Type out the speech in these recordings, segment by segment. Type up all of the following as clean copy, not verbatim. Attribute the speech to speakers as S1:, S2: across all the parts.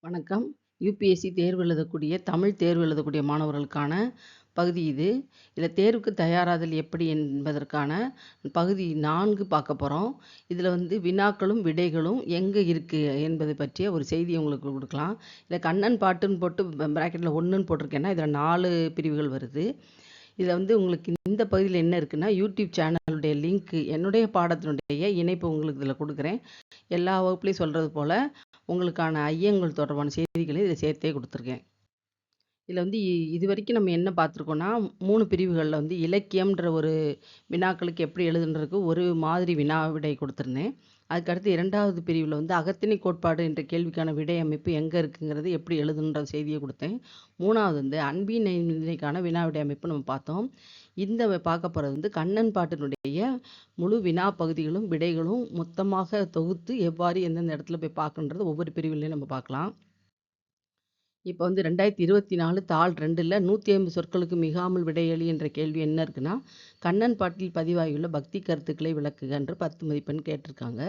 S1: வணக்கம். யுபிஎஸ்சி தேர்வு எழுதக்கூடிய தமிழ் தேர்வு எழுதக்கூடிய மாணவர்களுக்கான பகுதி இது. இதில் தேர்வுக்கு தயாராதல் எப்படி என்பதற்கான பகுதி 4 பார்க்க போகிறோம். இதில் வந்து வினாக்களும் விடைகளும் எங்கே இருக்குது என்பது பற்றிய ஒரு செய்தியை உங்களுக்கு கொடுக்கலாம். இதில் கண்ணன் பாட்டுன்னு போட்டு ப்ராக்கெட்டில் 1ன்னு போட்டிருக்கேன்னா இதில் 4 பிரிவுகள் வருது. இதில் வந்து உங்களுக்கு இந்த பகுதியில் என்ன இருக்குன்னா யூடியூப் சேனலுடைய லிங்க் என்னுடைய பாடத்தினுடைய இணைப்பு உங்களுக்கு இதில் கொடுக்குறேன். எல்லா வகுப்புலையும் சொல்கிறது போல் உங்களுக்கான ஐயங்கள் தொடர்பான செய்திகளை இதில் சேர்த்தே கொடுத்துருக்கேன். இதில் வந்து இது வரைக்கும் நம்ம என்ன பார்த்துருக்கோன்னா 3 பிரிவுகளில் வந்து இலக்கியம்ன்ற ஒரு வினாக்களுக்கு எப்படி எழுதுன்றதுக்கு ஒரு மாதிரி வினா விடை கொடுத்துருந்தேன். அதுக்கடுத்து 2வது பிரிவில் வந்து அகத்திணை கோட்பாடு என்ற கேள்விக்கான விடை அமைப்பு எங்கே இருக்குங்கிறது எப்படி எழுதுன்ற செய்தியை கொடுத்தேன். 3வது வந்து அன்பின் நிலைக்கான வினா விடை அமைப்பு நம்ம பார்த்தோம். இந்த பார்க்க போகிறது வந்து கண்ணன் பாட்டினுடைய முழு வினா பகுதிகளும் விடைகளும் மொத்தமாக தொகுத்து எவ்வாறு எந்தெந்த இடத்துல போய் பார்க்கணுன்றது ஒவ்வொரு பிரிவுலையும் நம்ம பார்க்கலாம். இப்போ வந்து 2024 தாள் 2ல் 150 சொற்களுக்கு மிகாமல் விடையளி என்ற கேள்வி என்ன இருக்குன்னா, கண்ணன் பாட்டில் பதிவாகியுள்ள பக்தி கருத்துக்களை விளக்குக என்று 10 மதிப்பெண் கேட்டிருக்காங்க.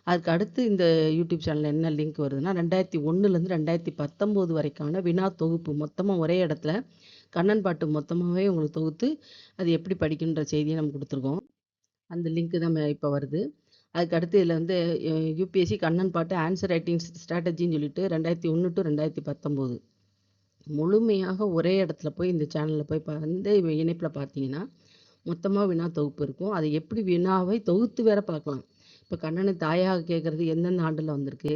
S1: அதுக்கு அடுத்து இந்த யூடியூப் சேனலில் என்ன லிங்க் வருதுன்னா 2001லேருந்து 2019 வரைக்கான வினா தொகுப்பு மொத்தமாக ஒரே இடத்துல கண்ணன் பாட்டு மொத்தமாகவே உங்களுக்கு தொகுத்து அது எப்படி படிக்கணுன்ற செய்தியை நம்ம கொடுத்துருக்கோம். அந்த லிங்க்கு தான் இப்போ வருது. அதுக்கு அடுத்து இதில் வந்து யூபிஎஸ்சி கண்ணன் பாட்டு ஆன்சர் ரைட்டிங் ஸ்ட்ராட்டஜின்னு சொல்லிட்டு 2001 to 2019 முழுமையாக ஒரே இடத்துல போய் இந்த சேனலில் போய் இந்த இணைப்பில் பார்த்தீங்கன்னா மொத்தமாக வினா தொகுப்பு இருக்கும். அதை எப்படி வினாவை தொகுத்து வேற பார்க்கலாம். இப்போ கண்ணனை தாயாக கேட்குறது எந்தெந்த ஆண்டில் வந்திருக்கு,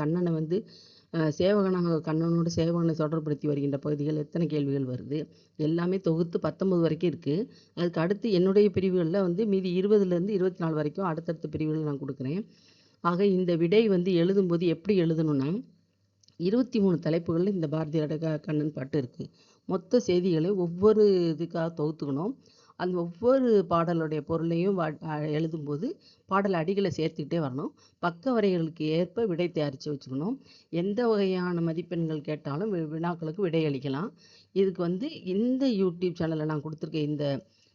S1: கண்ணனை வந்து சேவகனாக கண்ணனோட சேவகனை தொடர்படுத்தி வருகின்ற பகுதிகள் எத்தனை கேள்விகள் வருது, எல்லாமே தொகுத்து 19 வரைக்கும் இருக்குது. அதுக்கு அடுத்து என்னுடைய பிரிவுகளில் வந்து மீதி 20லேருந்து 24 வரைக்கும் அடுத்தடுத்த பிரிவுகள் நான் கொடுக்குறேன். ஆக இந்த விடை வந்து எழுதும்போது எப்படி எழுதணும்னா 23 தலைப்புகளில் இந்த பாரதியாரோட கண்ணன் பாட்டு இருக்குது. மொத்த செய்திகளை ஒவ்வொரு இதுக்காக தொகுத்துக்கணும். அந்த ஒவ்வொரு பாடலுடைய பொருளையும் எழுதும்போது பாடல் அடிகளை சேர்த்துக்கிட்டே வரணும். பக்க வரைகளுக்கு ஏற்ப விடை தயாரித்து வச்சுக்கணும். எந்த வகையான மதிப்பெண்கள் கேட்டாலும் வினாக்களுக்கு விடை அளிக்கலாம். இதுக்கு வந்து இந்த யூடியூப் சேனலில் நான் கொடுத்துருக்க இந்த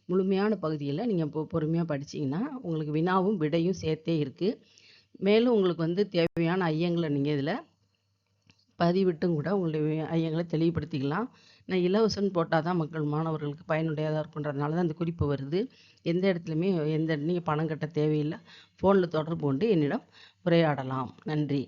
S1: முழுமையான பகுதியில் நீங்கள் பொறுமையாக படிச்சிங்கன்னா உங்களுக்கு வினாவும் விடையும் சேர்த்தே இருக்குது. மேலும் உங்களுக்கு வந்து தேவையான ஐயங்களை நீங்கள் இதில் பதிவிட்டும் கூட உங்களுடைய ஐயங்களை தெளிவுபடுத்திக்கலாம். நான் இலவசம்னு போட்டால் தான் மாணவர்களுக்கு பயனுடையதாக இருக்குன்றதுனால தான் இந்த குறிப்பு வருது. எந்த இடத்துலையுமே நீங்கள் பணம் கட்ட தேவையில்லை. ஃபோனில் தொடர்பு கொண்டு என்னிடம் உரையாடலாம். நன்றி.